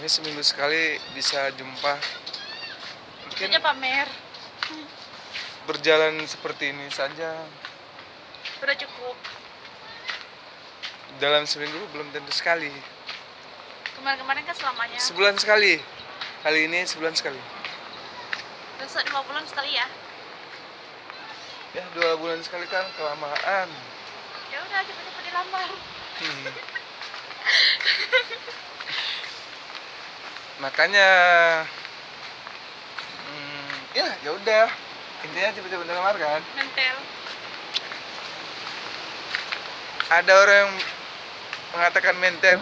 Ini seminggu sekali bisa jumpa. Mungkin Saja pamer. berjalan seperti ini saja. Udah cukup. Dalam seminggu belum tentu sekali. Kemarin-kemarin kan selamanya. Sebulan sekali. Kali ini sebulan sekali. Besok 2 bulan sekali ya. Ya 2 bulan sekali kan kelamaan. Ya udah cepet-cepet dilamar. Makanya ya udah, intinya cepet-cepet dilamar kan. Mentel. Ada orang yang mengatakan mentel.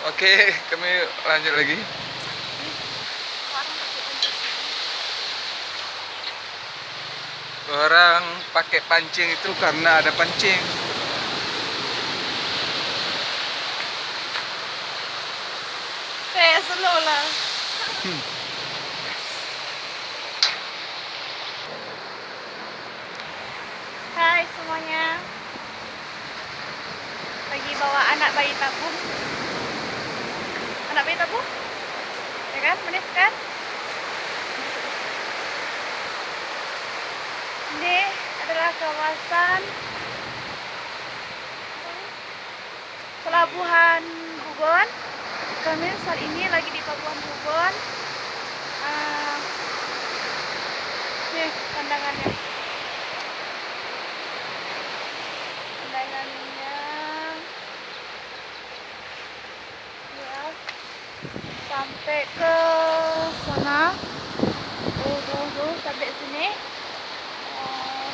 Oke, kami lanjut lagi. Orang pakai pancing itu karena ada pancing. Slow lah. Hai semuanya. Lagi bawa anak bayi tabung. Anak bayi tabung? Ya kan, manis kan? Ini adalah kawasan Pelabuhan Bugon. Kami saat ini lagi di Pelabuhan Bugon. Nih pandangannya. Pandangannya ya sampai ke sana. Tuh sampai sini.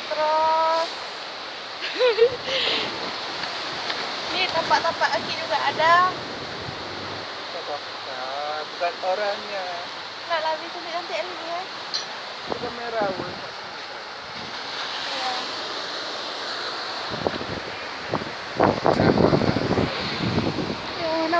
Terus nih tapak-tapak kaki juga ada. Bukan orangnya. Nggak lagi cantik cantik lagi ya. Itu merah, Iya. Yang mana